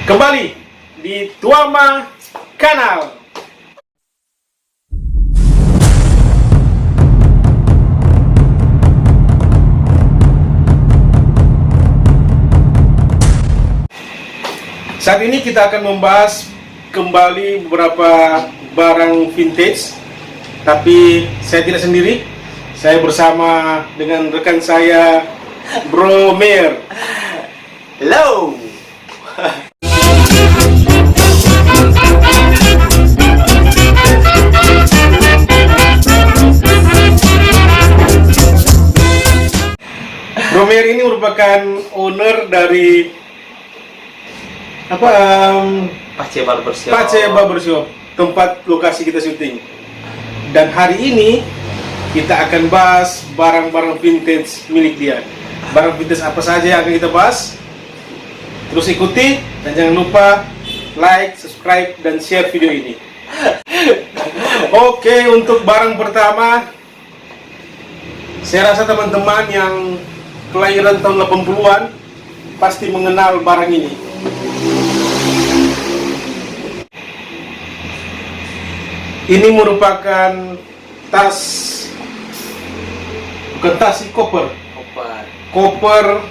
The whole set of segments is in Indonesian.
Kembali di Tuama Kanal. Saat ini kita akan membahas kembali beberapa barang vintage. Tapi saya tidak sendiri. Saya bersama dengan rekan saya, Bro Mer. Hello. Bro Mer ini merupakan owner dari Pace Barbershop. Pace Barbershop, tempat lokasi kita syuting. Dan hari ini kita akan bahas barang-barang vintage milik dia. Barang vintage apa saja yang akan kita bahas? Terus ikuti dan jangan lupa like, subscribe, dan share video ini. Oke, untuk barang pertama, saya rasa teman-teman yang kelahiran tahun 80-an pasti mengenal barang ini. Ini merupakan tas, bukan tas, koper. Koper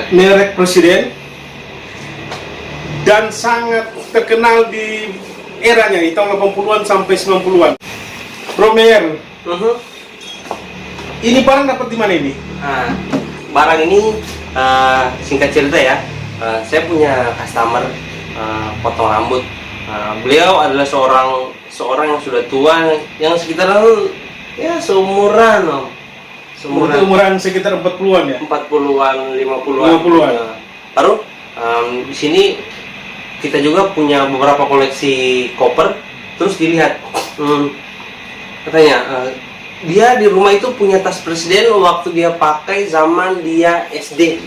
merek Presiden dan sangat terkenal di eranya di tahun 80-an sampai 90-an. Bro Mer, ini barang dapat di mana ini? Barang ini singkat cerita ya, saya punya customer potong rambut. Beliau adalah seorang yang sudah tua, yang sekitar ya seumuran Om. Umuran sekitar 40-an ya? 40-an, 50-an. Lalu di sini kita juga punya beberapa koleksi koper. Terus dilihat, katanya dia di rumah itu punya tas Presiden waktu dia pakai zaman dia SD.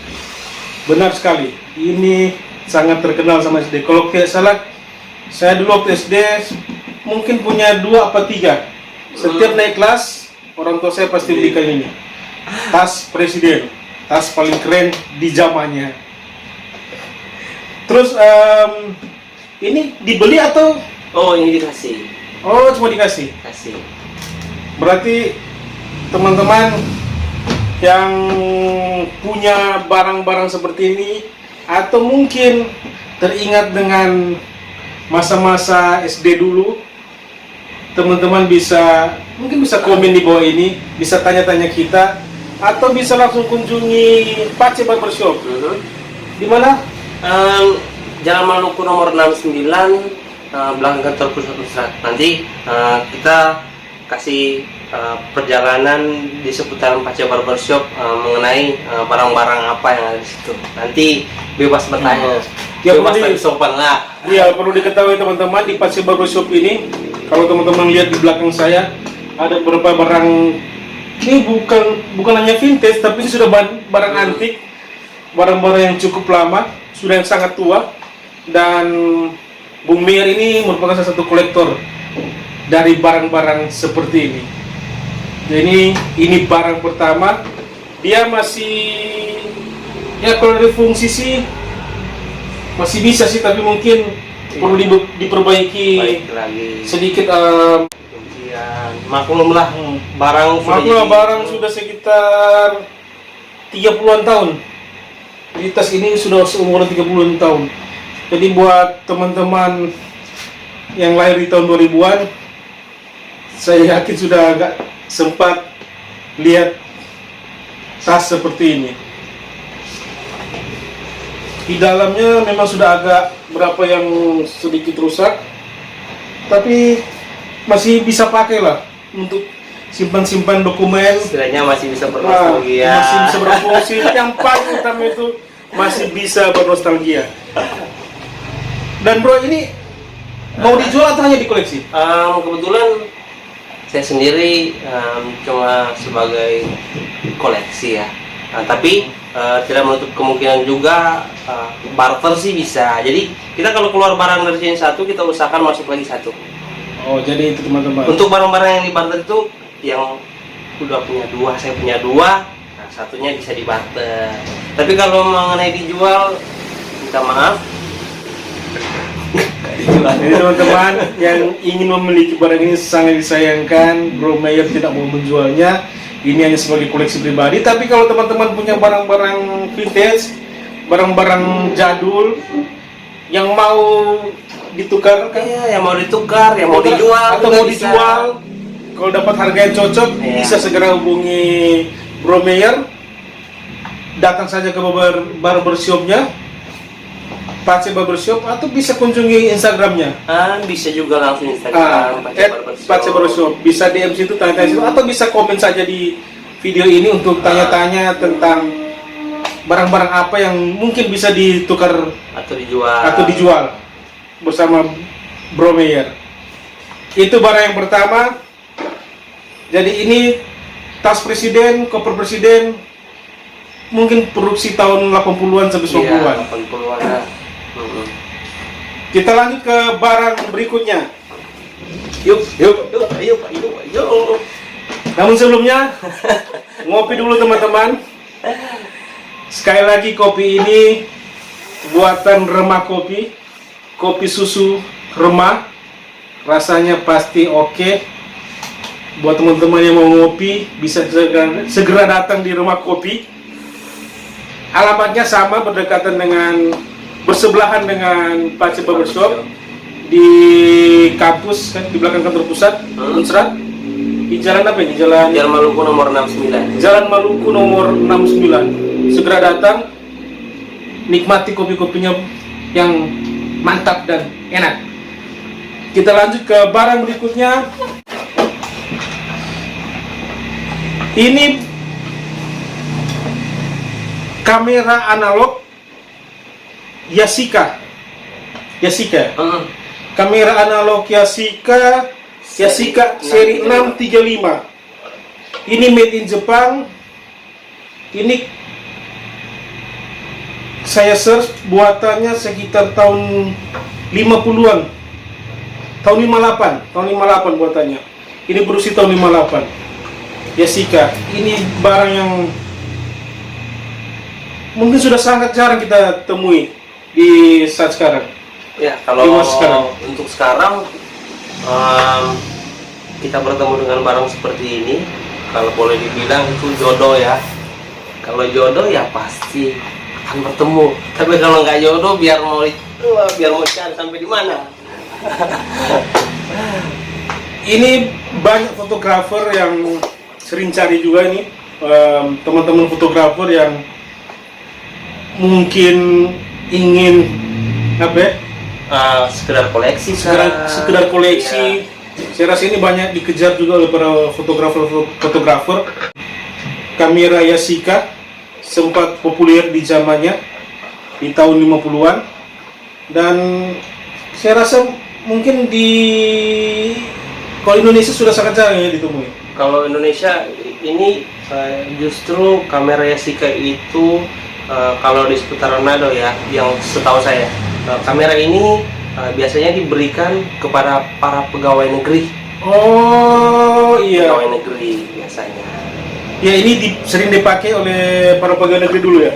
Benar sekali, ini sangat terkenal sama SD. Kalau tidak salah, saya dulu waktu SD mungkin punya 2 atau 3. Setiap naik kelas, orang tua saya pasti belikan ini. Tas Presiden, tas paling keren di zamannya. Terus ini dibeli atau? Oh, ini dikasih. Oh, cuma dikasih. Kasih. Berarti teman-teman yang punya barang-barang seperti ini atau mungkin teringat dengan masa-masa SD dulu, teman-teman mungkin bisa komen di bawah ini, bisa tanya-tanya kita, atau bisa langsung kunjungi Pace Barbershop. Di mana? Jalan Maluku nomor 69, belakang kantor pusat. Nanti kita kasih perjalanan di seputaran Pace Barbershop mengenai barang-barang apa yang ada di situ. Nanti bebas bertanya. Ya, bebas tapi sopan lah. Iya, perlu diketahui teman-teman, di Pace Barbershop ini, kalau teman-teman lihat di belakang saya, ada beberapa barang. Ini bukan hanya vintage, tapi ini sudah barang antik, barang-barang yang cukup lama, sudah yang sangat tua. Dan Bung Mer ini merupakan salah satu kolektor dari barang-barang seperti ini. Jadi ini barang pertama. Dia masih, ya kalau dari fungsi sih masih bisa sih, tapi mungkin perlu diperbaiki sedikit. Maklumlah, barang sudah sekitar 30-an tahun. Jadi tas ini sudah seumuran 30-an tahun. Jadi buat teman-teman yang lahir di tahun 2000-an, saya yakin sudah agak sempat lihat tas seperti ini. Di dalamnya memang sudah agak berapa yang sedikit rusak, tapi masih bisa pakai lah untuk simpan-simpan dokumen. Istilahnya masih bisa bernostalgia. Masih bisa berfungsi. Yang paling utama itu masih bisa bernostalgia. Dan bro, ini mau dijual atau hanya dikoleksi? Kebetulan saya sendiri cuma sebagai koleksi ya. Tapi tidak menutup kemungkinan juga barter sih bisa. Jadi kita kalau keluar barang dari sini satu, kita usahakan masuk lagi satu. Oh, jadi itu teman-teman. Untuk barang-barang yang dibarter itu yang udah punya 2, saya punya 2, nah satunya bisa dibarter. Tapi kalau mengenai dijual, minta maaf, dijual. Jadi teman-teman yang ingin memiliki barang ini sangat disayangkan, Bro Mayer tidak mau menjualnya. Ini hanya sebagai koleksi pribadi. Tapi kalau teman-teman punya barang-barang vintage, barang-barang jadul yang mau ditukar, Iya, yang mau ditukar, yang mau dijual, atau juga mau bisa. dijual, kalau dapat harga yang cocok, Iya. bisa segera hubungi Bro Mayer. Datang saja ke barbershopnya, Pace Barbershop, atau bisa kunjungi Instagramnya. Bisa juga langsung Instagram Pace Barbershop. Bisa DM situ, tanya-tanya situ, atau bisa komen saja di video ini untuk tanya-tanya tentang barang-barang apa yang mungkin bisa ditukar atau dijual bersama Bro Mayer. Itu barang yang pertama. Jadi ini tas presiden, koper presiden, mungkin produksi tahun 80-an sampai 90-an. Iya, 80-an. Kita lanjut ke barang berikutnya. Yuk. Namun sebelumnya, ngopi dulu teman-teman. Sekali lagi, kopi ini buatan Remah Kopi, kopi susu Remah. Rasanya pasti oke. Buat teman-teman yang mau ngopi, bisa segera datang di Remah Kopi. Alamatnya sama, bersebelahan dengan Pace Barbershop di kampus, kan, di belakang kantor pusat Unsrat. Di jalan apa ini? Jalan Maluku nomor 69. Jalan Maluku nomor 69. Segera datang, nikmati kopi-kopinya yang mantap dan enak. Kita lanjut ke barang berikutnya. Ini kamera analog Yashica. Kamera analog Yashica seri 635. Ini made in Jepang. Ini saya search buatannya sekitar tahun 50-an. Tahun 58 buatannya. Ini produksi tahun 58. Yashica. Ini barang yang mungkin sudah sangat jarang kita temui di saat sekarang. Ya, kalau untuk sekarang kita bertemu dengan barang seperti ini, kalau boleh dibilang itu jodoh ya. Kalau jodoh ya pasti akan bertemu. Tapi kalau nggak jodoh, biar mau cari sampai di mana. Ini banyak fotografer yang sering cari juga ini, teman-teman fotografer yang mungkin ingin sekedar koleksi, sekedar koleksi. Iya. Saya rasa ini banyak dikejar juga oleh para fotografer. Kamera Yashica sempat populer di zamannya di tahun 50-an, dan saya rasa mungkin kalau Indonesia sudah sangat jarang ya ditemui. Kalau Indonesia ini justru kamera Yashica itu kalau di seputaran Manado ya, yang setahu saya, kamera ini biasanya diberikan kepada para pegawai negeri. Oh iya. Pegawai negeri biasanya. Ya, ini sering dipakai oleh para pegawai negeri dulu ya,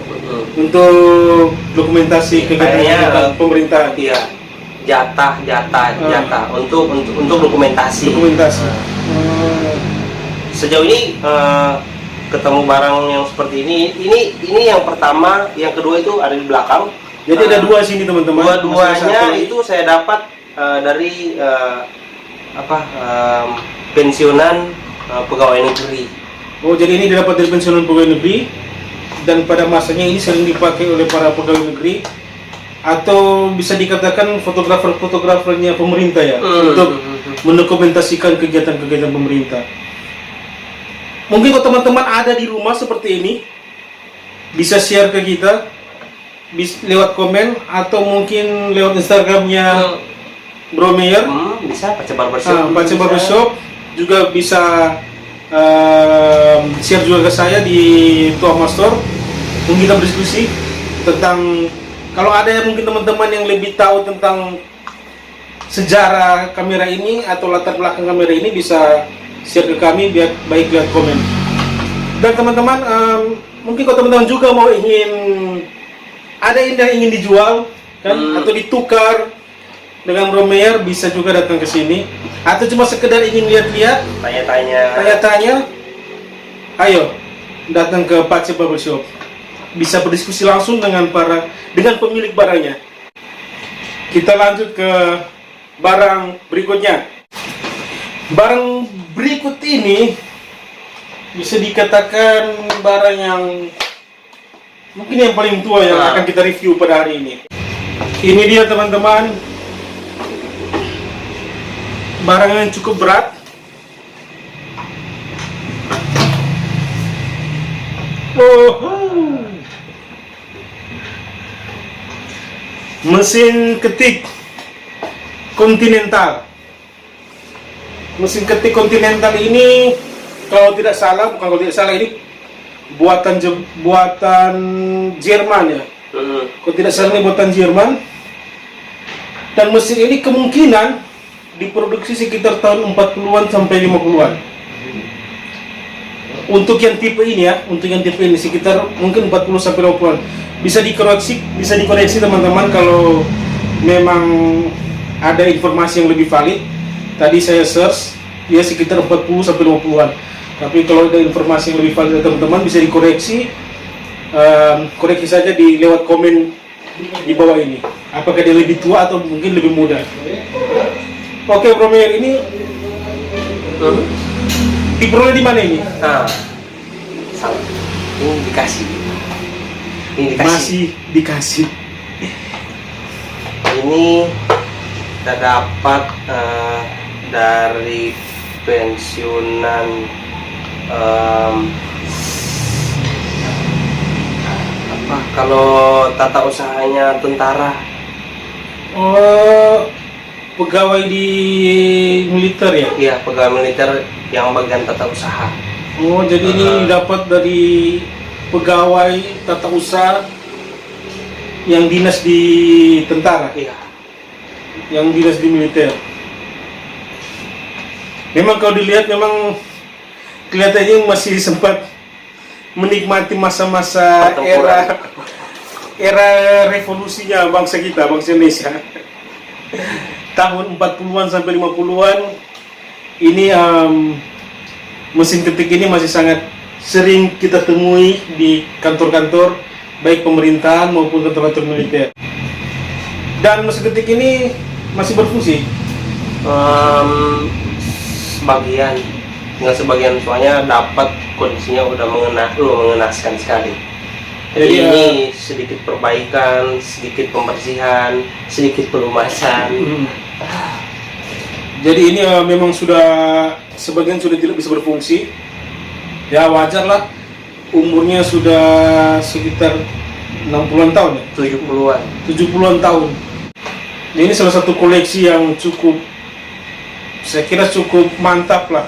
untuk dokumentasi kegiatan pemerintahan. Iya, jatah untuk dokumentasi. Sejauh ini ketemu barang yang seperti ini yang pertama, yang kedua itu ada di belakang. Jadi ada dua sini teman-teman. Dua-duanya itu saya dapat dari pensiunan pegawai negeri. Oh, jadi ini didapat dari pensiunan pegawai negeri, dan pada masanya ini sering dipakai oleh para pegawai negeri, atau bisa dikatakan fotografernya pemerintah ya, untuk mendokumentasikan kegiatan-kegiatan pemerintah. Mungkin kalau teman-teman ada di rumah seperti ini, bisa share ke kita lewat komen, atau mungkin lewat Instagramnya Bro Mayer. Bisa Pace Barbershop. Pace Barbershop juga bisa share juga ke saya di Tuama Store. Mungkin kita berdiskusi tentang, kalau ada yang mungkin teman-teman yang lebih tahu tentang sejarah kamera ini atau latar belakang kamera ini, bisa share ke kami, baik lihat komen. Dan teman-teman, mungkin kalau teman-teman juga mau ingin dijual kan, atau ditukar, dengan Bro Meyer bisa juga datang ke sini, atau cuma sekedar ingin lihat-lihat, tanya-tanya, ayo datang ke Pace Barbershop. Bisa berdiskusi langsung dengan pemilik barangnya. Kita lanjut ke barang berikutnya. Barang berikut ini bisa dikatakan barang yang mungkin yang paling tua yang akan kita review pada hari ini. Ini dia teman-teman, barang yang cukup berat. Mesin ketik Continental. Mesin ketik Continental ini kalau tidak salah, ini buatan Jerman ya. Kalau tidak salah ini buatan Jerman. Dan mesin ini kemungkinan diproduksi sekitar tahun 40-an sampai 50-an. Untuk yang tipe ini ya, sekitar mungkin 40 sampai 50-an. Bisa dikoreksi teman-teman kalau memang ada informasi yang lebih valid. Tadi saya search, dia sekitar 40 sampai 50-an. Tapi kalau ada informasi yang lebih valid teman-teman bisa dikoreksi. Koreksi saja lewat komen di bawah ini. Apakah dia lebih tua atau mungkin lebih muda? Oke, Bro Meyer, ini diperoleh di mana ini? Salah. Ini dikasih. Masih dikasih. Ini kita dapat dari pensiunan kalau tata usahanya tentara. Oh, pegawai di militer ya? Iya, pegawai militer yang bagian tata usaha. Oh, jadi ini dapat dari pegawai tata usaha yang dinas di tentara? Iya. Yang dinas di militer. Memang kalau dilihat memang kelihatannya masih sempat menikmati masa-masa era revolusinya bangsa kita, bangsa Indonesia. Tahun 40-an sampai 50-an ini mesin ketik ini masih sangat sering kita temui di kantor-kantor baik pemerintahan maupun kantor-kantor militer. Dan mesin ketik ini masih berfungsi? Sebagian, tinggal sebagian, soalnya dapat kondisinya udah mengenaskan sekali. Jadi ini sedikit perbaikan, sedikit pembersihan, sedikit pelumasan. Jadi ini memang sebagian sudah tidak bisa berfungsi. Ya wajar lah, umurnya sudah sekitar 60-an tahun ya? 70-an. 70-an tahun. Ini salah satu koleksi yang saya kira cukup mantap lah.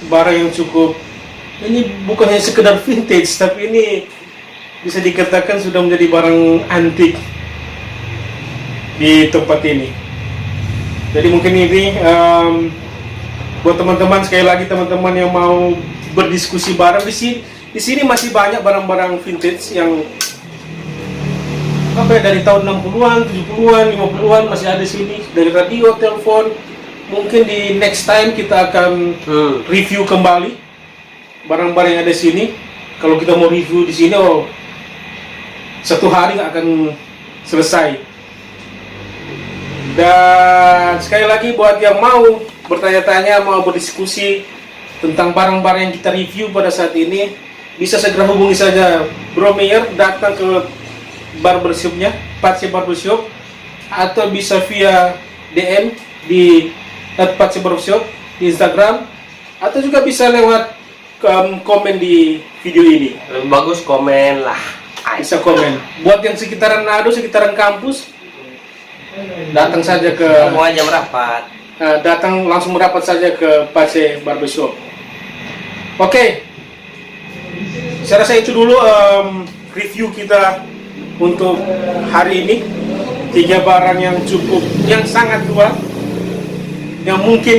Barang yang cukup, ini bukan hanya sekedar vintage, tapi ini bisa dikatakan sudah menjadi barang antik di tempat ini. Jadi mungkin ini buat teman-teman, sekali lagi teman-teman yang mau berdiskusi barang di sini masih banyak barang-barang vintage yang dari tahun 60-an, 70-an, 50-an masih ada di sini, dari radio, telepon. Mungkin di next time kita akan review kembali barang-barang yang ada di sini. Kalau kita mau review di sini, satu hari nggak akan selesai. Dan sekali lagi buat yang mau bertanya-tanya, mau berdiskusi tentang barang-barang yang kita review pada saat ini, bisa segera hubungi saja Bro Meyer, datang ke barbershopnya, Pace Barbershop, atau bisa via DM di @Pace Barbershop di Instagram, atau juga bisa lewat komen di video ini. Lebih bagus komen lah. Bisa komen. Buat yang sekitaran Nado, sekitaran kampus, datang saja ke Mau aja merapat. langsung merapat saja ke Pace Barbershop. Oke. Saya rasa itu dulu review kita untuk hari ini. 3 barang yang sangat tua, yang mungkin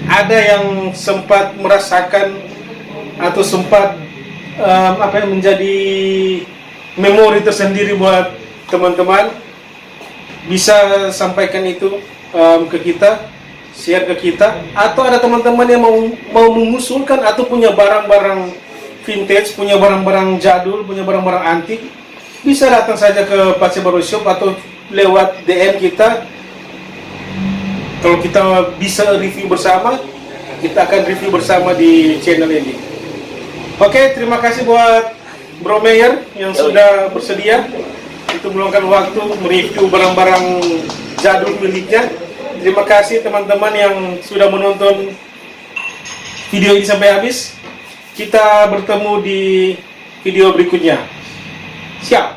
ada yang sempat merasakan atau sempat menjadi memori tersendiri buat teman-teman. bisa sampaikan itu ke kita, share ke kita, atau ada teman-teman yang mau mengusulkan atau punya barang-barang vintage, punya barang-barang jadul, punya barang-barang antik, bisa datang saja ke Pace Barbershop atau lewat DM kita. Kalau kita bisa review bersama, kita akan review bersama di channel ini. Oke, terima kasih buat Bro Meyer yang sudah bersedia untuk meluangkan waktu mereview barang-barang jadul miliknya. Terima kasih teman-teman yang sudah menonton video ini sampai habis. Kita bertemu di video berikutnya. Siap.